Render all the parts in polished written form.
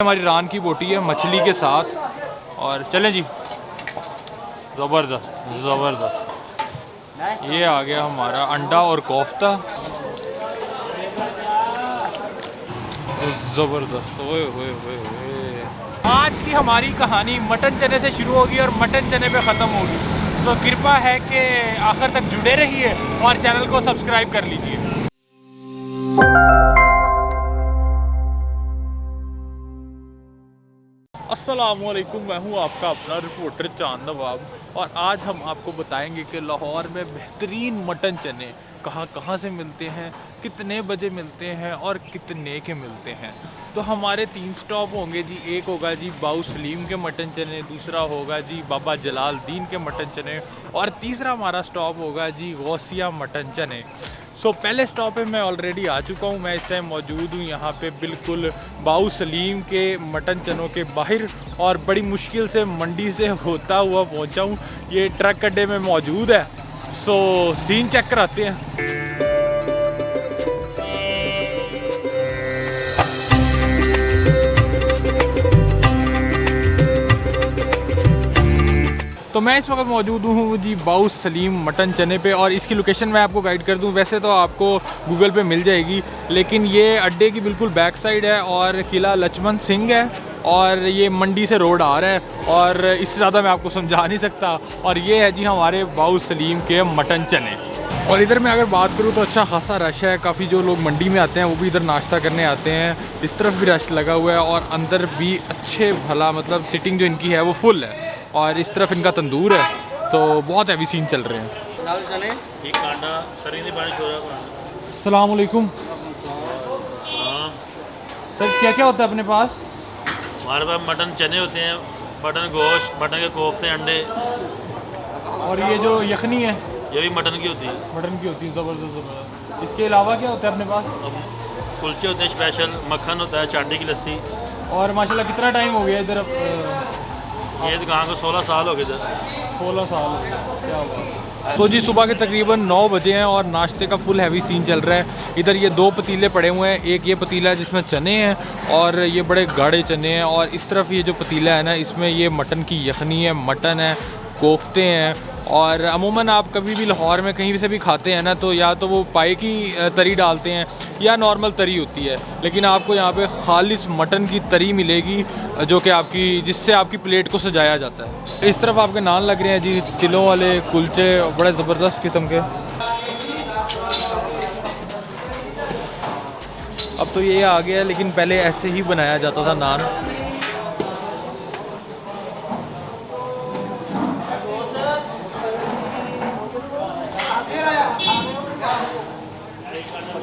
हमारी रान की बोटी है मछली के साथ। और चलें जी, ज़बरदस्त ज़बरदस्त। ये आ गया हमारा अंडा और कोफ्ता, ज़बरदस्त। ओए ओए ओए ओए। आज की हमारी कहानी मटन चने से शुरू होगी और मटन चने पे ख़त्म होगी। सो कृपा है कि आखिर तक जुड़े रहिए और चैनल को सब्सक्राइब कर लीजिए। अस्सलामुअलैकुम, मैं हूं आपका अपना रिपोर्टर चांद नवाब और आज हम आपको बताएंगे कि लाहौर में बेहतरीन मटन चने कहां कहां से मिलते हैं, कितने बजे मिलते हैं और कितने के मिलते हैं। तो हमारे 3 स्टॉप होंगे जी। एक होगा जी बाऊ सलीम के मटन चने, दूसरा होगा जी बाबा जलालुद्दीन के मटन चने और तीसरा हमारा स्टॉप होगा जी गौसिया मटन चने। पहले स्टॉप पे मैं ऑलरेडी आ चुका हूँ। मैं इस टाइम मौजूद हूँ यहाँ पे बिल्कुल बाऊ सलीम के मटन चनों के बाहर और बड़ी मुश्किल से मंडी से होता हुआ पहुँचा हूँ। ये ट्रक अड्डे में मौजूद है। सीन चेक कराते हैं। तो मैं इस वक्त मौजूद हूँ जी बाऊ सलीम मटन चने पे और इसकी लोकेशन मैं आपको गाइड कर दूँ। वैसे तो आपको गूगल पे मिल जाएगी, लेकिन ये अड्डे की बिल्कुल बैक साइड है और किला लक्ष्मण सिंह है और ये मंडी से रोड आ रहा है और इससे ज़्यादा मैं आपको समझा नहीं सकता। और ये है जी हमारे बाऊ सलीम के मटन चने। और इधर मैं अगर बात करूँ तो अच्छा खासा रश है। काफ़ी जो लोग मंडी में आते हैं वो भी इधर नाश्ता करने आते हैं। इस तरफ भी रश लगा हुआ है और अंदर भी अच्छे भला मतलब सिटिंग जो इनकी है वो फुल है और इस तरफ इनका तंदूर है। तो बहुत हैवी सीन चल रहे हैं। अस्सलाम वालेकुम सर, क्या क्या होता है अपने पास? हमारे पास मटन चने होते हैं, मटन गोश्त, मटन के कोफ्ते, अंडे। और ये जो यखनी है ये भी मटन की होती है। मटन की होती है, ज़बरदस्त। इसके अलावा क्या होता है अपने पास? कुलचे होते हैं स्पेशल, मक्खन होता है, चाटी की लस्सी। और माशाल्लाह कितना टाइम हो गया इधर? ये दुकान को 16 साल हो गए इधर। 16 साल, क्या हुआ? तो जी सुबह के तकरीबन 9 बजे हैं और नाश्ते का फुल हैवी सीन चल रहा है। इधर ये 2 पतीले पड़े हुए हैं। एक ये पतीला है जिसमें चने हैं और ये बड़े गाढ़े चने हैं और इस तरफ ये जो पतीला है ना, इसमें ये मटन की यखनी है, मटन है, कोफ्ते हैं। और अमूमन आप कभी भी लाहौर में कहीं से भी खाते हैं ना, तो या तो वो पाए की तरी डालते हैं या नॉर्मल तरी होती है, लेकिन आपको यहाँ पे खालिस मटन की तरी मिलेगी जो कि जिससे आपकी प्लेट को सजाया जाता है। इस तरफ आपके नान लग रहे हैं जी, किलो वाले कुलचे, बड़े ज़बरदस्त किस्म के। अब तो ये आ गया है, लेकिन पहले ऐसे ही बनाया जाता था नान।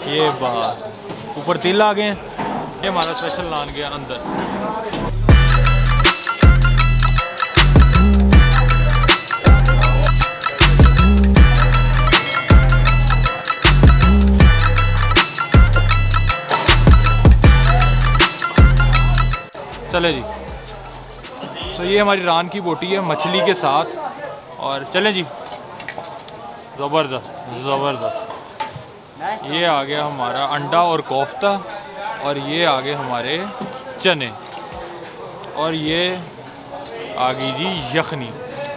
ये बात ऊपर तिल आ गए हैं। ये हमारा स्पेशल नान गया अंदर। चले जी, ये हमारी रान की बोटी है मछली के साथ। और चलें जी, ज़बरदस्त ज़बरदस्त। ये आ गया हमारा अंडा और कोफ्ता और ये आ गए हमारे चने और ये आ गई जी यखनी।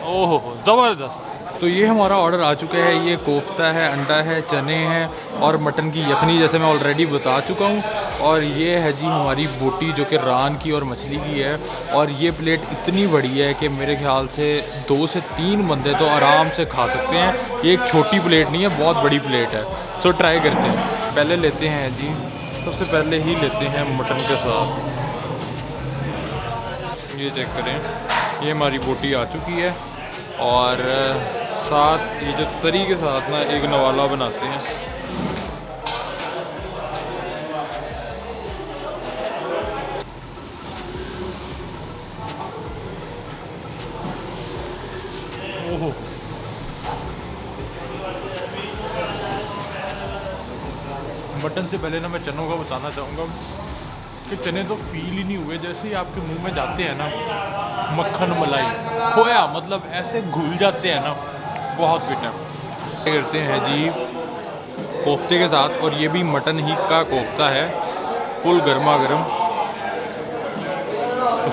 ओहो ज़बरदस्त। तो ये हमारा ऑर्डर आ चुका है। ये कोफ्ता है, अंडा है, चने हैं और मटन की यखनी, जैसे मैं ऑलरेडी बता चुका हूँ। और ये है जी हमारी बोटी जो कि रान की और मछली की है। और ये प्लेट इतनी बड़ी है कि मेरे ख्याल से 2 से 3 बंदे तो आराम से खा सकते हैं। ये एक छोटी प्लेट नहीं है, बहुत बड़ी प्लेट है। ट्राई करते हैं। पहले लेते हैं जी, सबसे पहले ही लेते हैं मटन के साथ। ये चेक करें, ये हमारी बोटी आ चुकी है और साथ ये जो तरी के साथ ना एक नवाला बनाते हैं। ओहो, मटन से पहले ना मैं चनों का बताना चाहूँगा कि चने तो फील ही नहीं हुए। जैसे ही आपके मुंह में जाते हैं ना, मक्खन मलाई खोया मतलब ऐसे घुल जाते हैं ना, बहुत फिट है। करते हैं जी कोफ्ते के साथ, और ये भी मटन ही का कोफ्ता है, फुल गर्मा गर्म।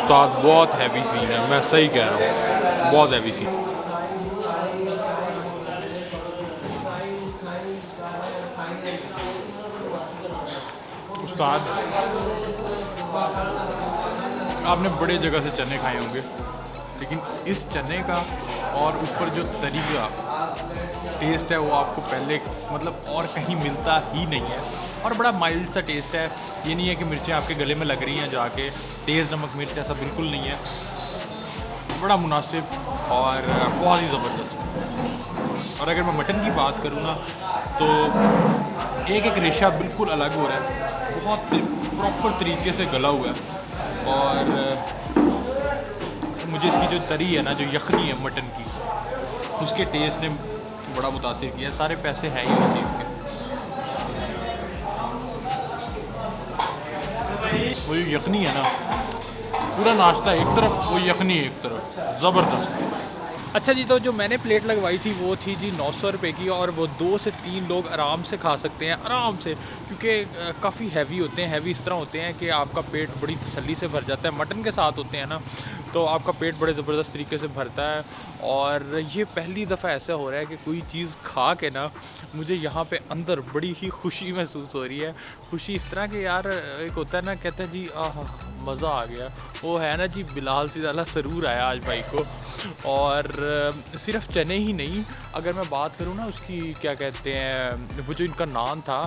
उस्ताद बहुत हैवी सीन है, मैं सही कह रहा हूँ, बहुत हैवी सीन। उस्ताद आपने बड़े जगह से चने खाए होंगे, लेकिन इस चने का और ऊपर जो तरी का टेस्ट है वो आपको पहले मतलब और कहीं मिलता ही नहीं है। और बड़ा माइल्ड सा टेस्ट है, ये नहीं है कि मिर्चें आपके गले में लग रही हैं जाके, तेज़ नमक मिर्च ऐसा बिल्कुल नहीं है, बड़ा मुनासिब और बहुत ही ज़बरदस्त। और अगर मैं मटन की बात करूँ ना तो एक एक रेशा बिल्कुल अलग हो रहा है, बहुत प्रॉपर तरीके से गला हुआ है। और मुझे इसकी जो तरी है ना, जो यखनी है मटन की, उसके टेस्ट ने बड़ा मुतासिर किया। सारे पैसे हैं ही उस चीज़ के। वो जो यखनी है ना, पूरा नाश्ता एक तरफ, वो यखनी एक तरफ, ज़बरदस्त। अच्छा जी, तो जो मैंने प्लेट लगवाई थी वो थी जी 900 रुपये की, और वो 2 से 3 लोग आराम से खा सकते हैं, आराम से, क्योंकि काफ़ी हैवी होते हैं। हैवी इस तरह होते हैं कि आपका पेट बड़ी तसल्ली से भर जाता है। मटन के साथ होते हैं ना, तो आपका पेट बड़े ज़बरदस्त तरीके से भरता है। और ये पहली दफ़ा ऐसा हो रहा है कि कोई चीज़ खा के ना मुझे यहाँ पे अंदर बड़ी ही खुशी महसूस हो रही है। खुशी इस तरह के यार, एक होता है ना, कहते हैं जी आह मज़ा आ गया, वो है ना जी, बिलाल से ज़्यादा सरूर आया आज भाई को। और सिर्फ चने ही नहीं, अगर मैं बात करूँ ना उसकी, क्या कहते हैं, वो जो इनका नान था,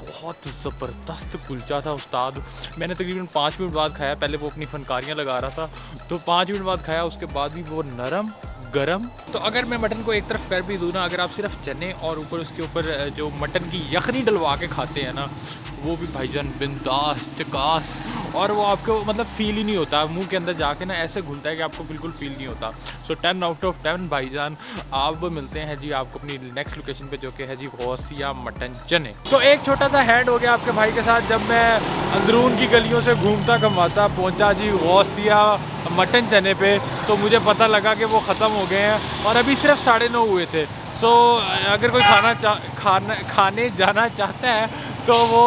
बहुत ज़बरदस्त कुलचा था उस्ताद। मैंने तकरीबन 5 मिनट बाद खाया, पहले वो अपनी फनकारियाँ लगा रहा था, तो 5 मिनट बाद खाया, उसके बाद भी वो नरम गरम। तो अगर मैं मटन को एक तरफ कर भी दूँ ना, अगर आप सिर्फ चने और ऊपर उसके ऊपर जो मटन की यखनी डलवा के खाते हैं ना, वो भी भाईजान बिंदास चकास, और वो आपको मतलब फ़ील ही नहीं होता, मुंह के अंदर जाके ना ऐसे घुलता है कि आपको बिल्कुल फ़ील नहीं होता। सो 10 आउट ऑफ 10 भाईजान। आप मिलते हैं जी आपको अपनी नेक्स्ट लोकेशन पे, जो कि है जी गौसिया मटन चने। तो एक छोटा सा हैंड हो गया आपके भाई के साथ, जब मैं अंदरून की गलियों से घूमता घुमाता पहुँचा जी गौसिया मटन चने पे, तो मुझे पता लगा कि वो ख़त्म हो गए हैं और अभी सिर्फ 9:30 हुए थे। सो अगर कोई खाने जाना चाहता है तो वो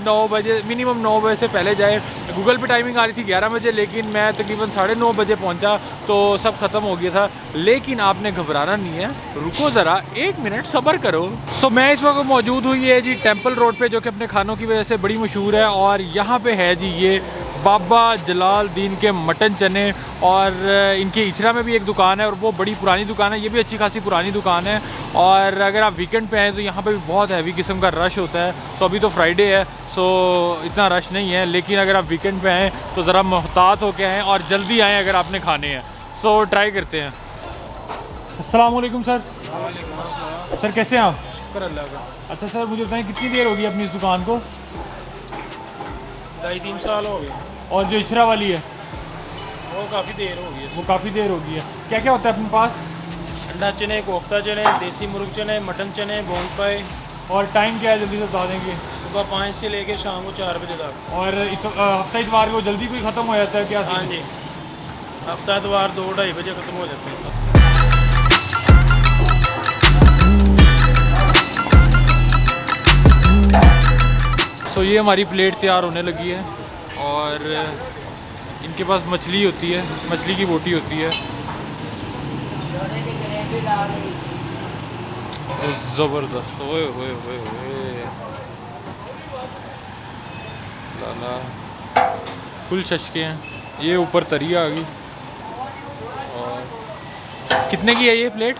9 बजे, मिनिमम 9 बजे से पहले जाए। गूगल पे टाइमिंग आ रही थी 11 बजे, लेकिन मैं तकरीबन 9:30 बजे पहुंचा तो सब ख़त्म हो गया था। लेकिन आपने घबराना नहीं है, रुको ज़रा, 1 मिनट सब्र करो। सो मैं इस वक्त मौजूद हुई है जी टेम्पल रोड पे, जो कि अपने खानों की वजह से बड़ी मशहूर है। और यहाँ पे है जी ये बाबा जलालुद्दीन के मटन चने, और इनके इचरा में भी एक दुकान है, और वो बड़ी पुरानी दुकान है, ये भी अच्छी खासी पुरानी दुकान है। और अगर आप वीकेंड पे हैं तो यहाँ पे भी बहुत हैवी किस्म का रश होता है। तो अभी तो फ्राइडे है, सो इतना रश नहीं है, लेकिन अगर आप वीकेंड पे हैं तो ज़रा मोहतात होके आएँ और जल्दी आएँ अगर आपने खाने हैं। सो ट्राई करते हैं। अस्सलाम वालेकुम सर। सर कैसे हैं आप? शुक्र अल्लाह का। अच्छा सर, मुझे बताएं कितनी देर होगी अपनी इस दुकान को? 2.5-3 साल हो गए। और जो इचरा वाली है वो काफ़ी देर हो गई है। वो काफ़ी देर होगी है। क्या क्या होता है अपने पास? अंडा चने, कोफ्ता चने, देसी मुर्ग चने, मटन चने, बोन पाए। और टाइम क्या है, जल्दी से बता देंगे? सुबह 5 से लेके शाम को 4 बजे तक। और हफ्ता इतवार को जल्दी कोई ख़त्म हो जाता है क्या? हाँ जी, हफ्ता इतवार 2-2:30 बजे ख़त्म हो जाते हैं। सो ये हमारी प्लेट तैयार होने लगी है, और इनके पास मछली होती है, मछली की बोटी होती है, ज़बरदस्त। ओए ओए ओए ओए, लाला फुल शशके हैं। ये ऊपर तरी आ गई। और कितने की है ये प्लेट?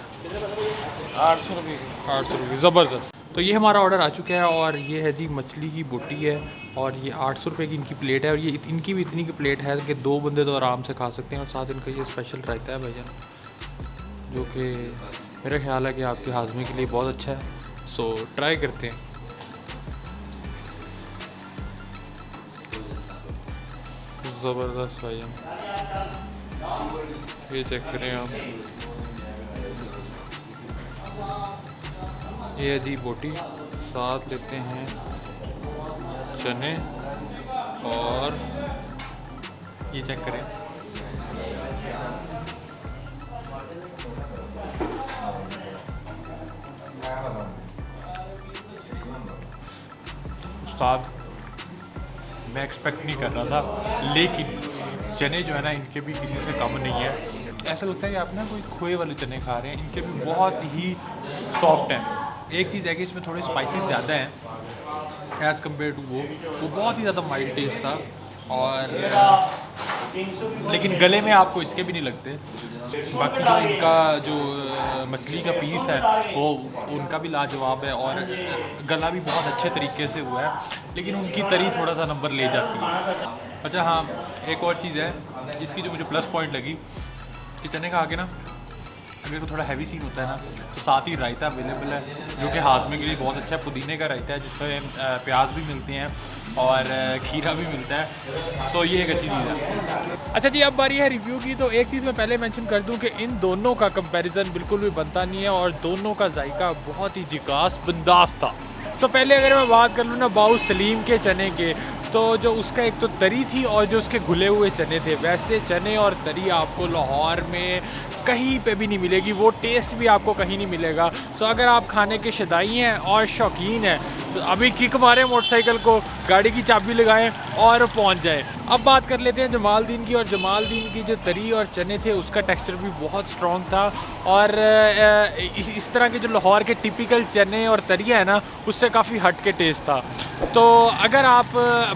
800 रुपये की। 800 रुपये, ज़बरदस्त। तो ये हमारा ऑर्डर आ चुका है, और ये है जी मछली की बोटी है, और ये 800 रुपये की इनकी प्लेट है। और ये इनकी भी इतनी की प्लेट है कि 2 बंदे तो आराम से खा सकते हैं। और साथ इनका ये स्पेशल रायता है भाईजान, जो कि मेरा ख्याल है कि आपके हाजमे के लिए बहुत अच्छा है। सो ट्राई करते हैं। ज़बरदस्त भाईजान, ये चेक करें आप, ये है जी बोटी, साथ लेते हैं चने, और ये चेक करें, उस्ताद मैं एक्सपेक्ट नहीं कर रहा था, लेकिन चने जो है ना इनके भी किसी से कम नहीं है। ऐसा लगता है कि आप ना कोई खोए वाले चने खा रहे हैं। इनके भी बहुत ही सॉफ्ट हैं। एक चीज़ है कि इसमें थोड़े स्पाइसेस ज़्यादा हैं एज़ कम्पेयर टू वो बहुत ही ज़्यादा माइल्ड टेस्ट था। और लेकिन गले में आपको इसके भी नहीं लगते। बाकी जो इनका जो मछली का पीस है वो उनका भी लाजवाब है और गला भी बहुत अच्छे तरीके से हुआ है, लेकिन उनकी तरी थोड़ा सा नंबर ले जाती है। अच्छा हाँ, एक और चीज़ है जिसकी जो मुझे प्लस पॉइंट लगी कि चने खा के ना अगर को थोड़ा हैवी सीन होता है ना तो साथ ही रायता अवेलेबल है जो कि हाजमे के लिए बहुत अच्छा है। पुदीने का रायता है जिसमें प्याज भी मिलते हैं और खीरा भी मिलता है, तो ये एक अच्छी चीज़ है। अच्छा जी, अब बारी है रिव्यू की। तो एक चीज़ मैं पहले मेंशन कर दूं कि इन दोनों का कंपैरिजन बिल्कुल भी बनता नहीं है और दोनों का जायका बहुत ही जिगास बंदास था। तो पहले अगर मैं बात कर लूँ ना बाऊ सलीम के चने के, तो जो उसका एक तो तरी थी और जो उसके घुले हुए चने थे, वैसे चने और तरी आपको लाहौर में कहीं पे भी नहीं मिलेगी। वो टेस्ट भी आपको कहीं नहीं मिलेगा। सो अगर आप खाने के शदाई हैं और शौकीन हैं तो अभी किक मारें मोटरसाइकिल को, गाड़ी की चाबी लगाएं और पहुंच जाएं। अब बात कर लेते हैं जमालदीन की। और जमालदीन की जो तरी और चने थे उसका टेक्सचर भी बहुत स्ट्रॉन्ग था और इस तरह के जो लाहौर के टिपिकल चने और तरियाँ हैं ना उससे काफ़ी हट के टेस्ट था। तो अगर आप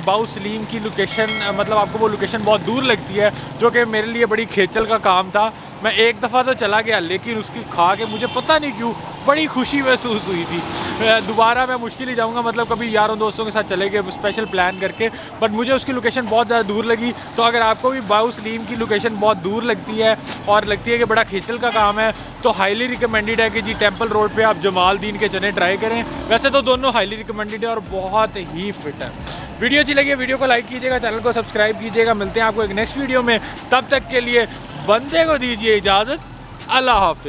बाऊ सलीम की लोकेशन, मतलब आपको वो लोकेशन बहुत दूर लगती है, जो कि मेरे लिए बड़ी खेचल का काम था। मैं एक दफ़ा तो चला गया लेकिन उसकी खा के मुझे पता नहीं क्यों बड़ी खुशी महसूस हुई थी। दोबारा मैं मुश्किल ही जाऊंगा, मतलब कभी यारों दोस्तों के साथ चले गए स्पेशल प्लान करके, बट मुझे उसकी लोकेशन बहुत ज़्यादा दूर लगी। तो अगर आपको भी बाऊ सलीम की लोकेशन बहुत दूर लगती है और लगती है कि बड़ा खेचल का काम है तो हाईली रिकमेंडेड है कि जी टेम्पल रोड पे आप जमालदीन के चने ट्राई करें। वैसे तो दोनों हाईली रिकमेंडेड है और बहुत ही फिट है। वीडियो अच्छी लगी वीडियो को लाइक कीजिएगा, चैनल को सब्सक्राइब कीजिएगा। मिलते हैं आपको एक नेक्स्ट वीडियो में, तब तक के लिए बंदे को दीजिए इजाज़त। अल्लाह हाफ़िज़।